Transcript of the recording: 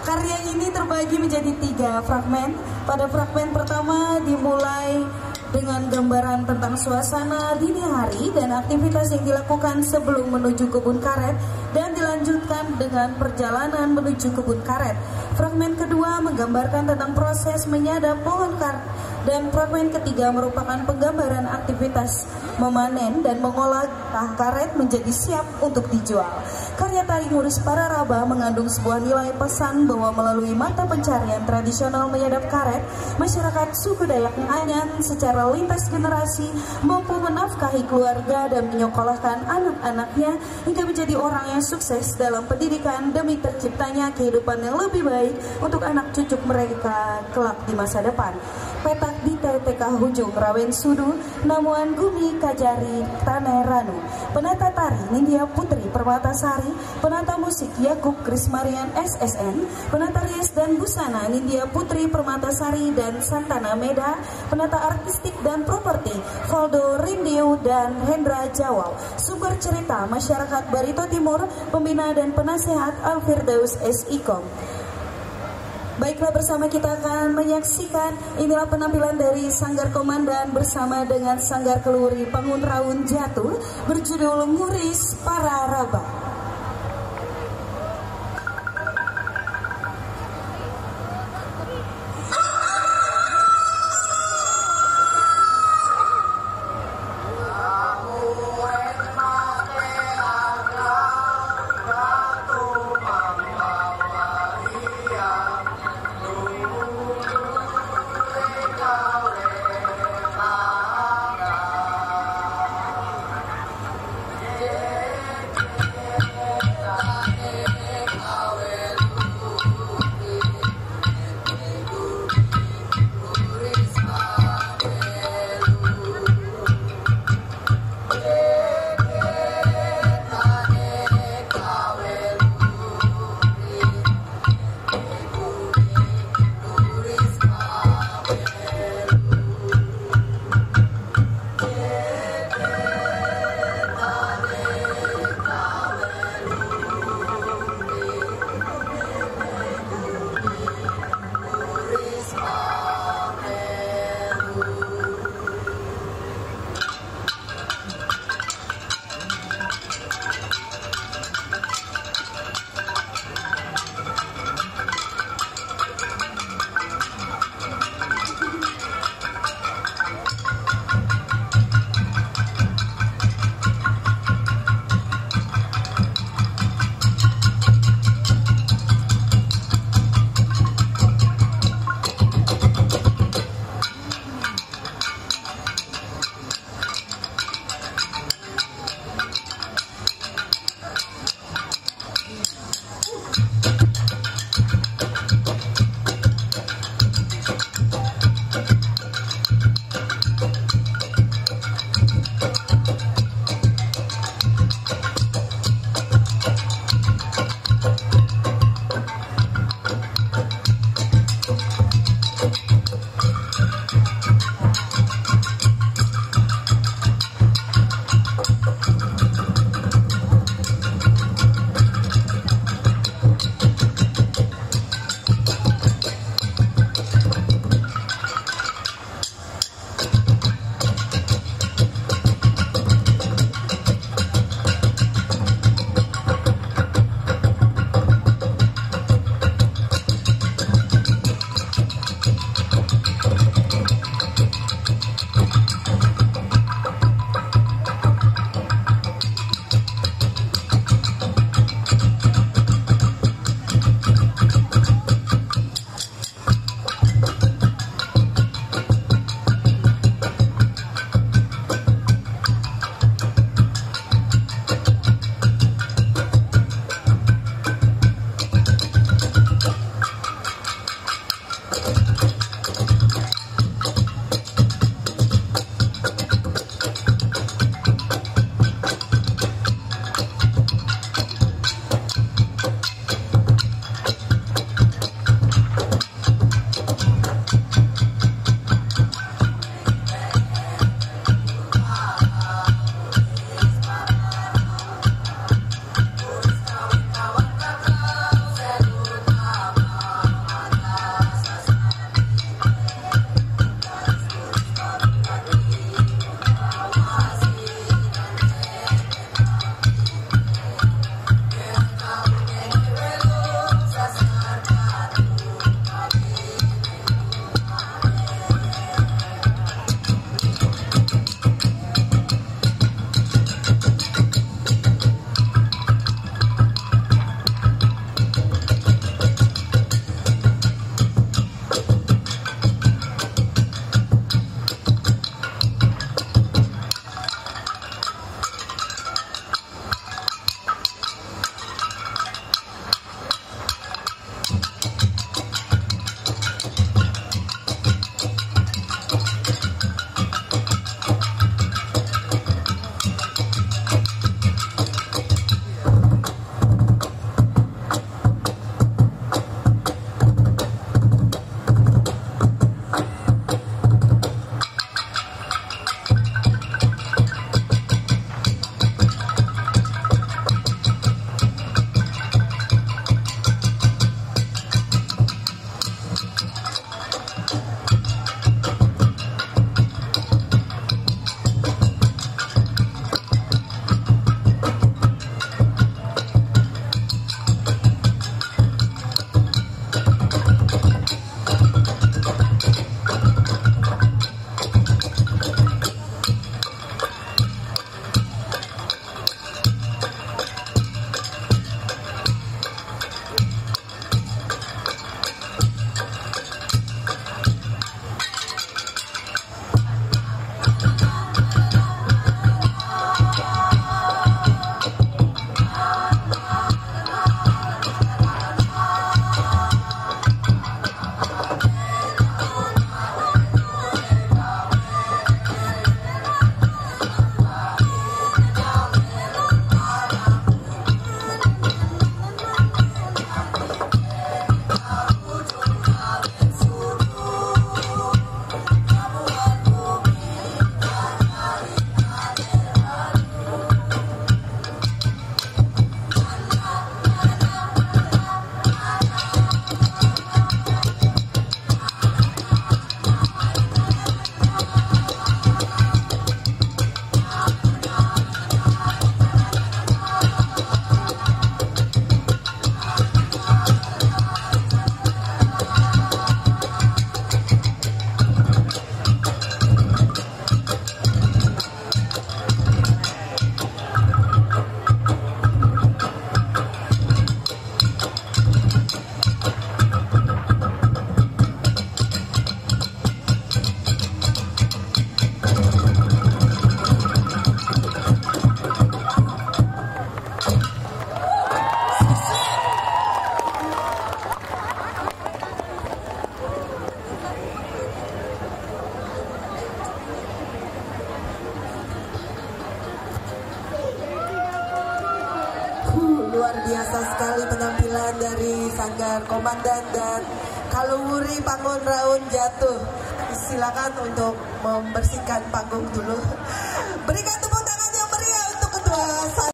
Karya ini terbagi menjadi 3 fragmen. Pada fragmen pertama dimulai dengan gambaran tentang suasana dini hari dan aktivitas yang dilakukan sebelum menuju kebun karet, dan dilanjutkan dengan perjalanan menuju kebun karet. Fragmen kedua menggambarkan tentang proses menyadap pohon karet, dan fragmen ketiga merupakan penggambaran aktivitas memanen dan mengolah karet menjadi siap untuk dijual. Karya tari Nuris Pararaba mengandung sebuah nilai pesan bahwa melalui mata pencarian tradisional menyadap karet, masyarakat suku Dayak Anyan secara lintas generasi mampu menafkahi keluarga dan menyekolahkan anak-anaknya hingga menjadi orang yang sukses dalam pendidikan demi terciptanya kehidupan yang lebih baik untuk anak cucu mereka kelak di masa depan. Petak di TTK Hujung Rawen Sudu, Namuan Gumi Kajari Tanai Ranu. Penata tari Nindya Putri Permatasari, penata musik Yakub Krismarian SSN, penata rias dan busana Nindya Putri Permatasari dan Santana Meda, penata artistik dan properti Valdo Rindio dan Hendra Jawal, sumber cerita masyarakat Barito Timur, pembina dan penasehat Alfirdaus S. Ikom. Baiklah, bersama kita akan menyaksikan inilah penampilan dari Sanggar Komandan bersama dengan Sanggar Keluri Pangun Raun Jatuh berjudul Nuris Pararaba. biasa sekali penampilan dari Sanggar Komandan. Dan kalau Wuri Panggung Raun jatuh, silakan untuk membersihkan panggung dulu. Berikan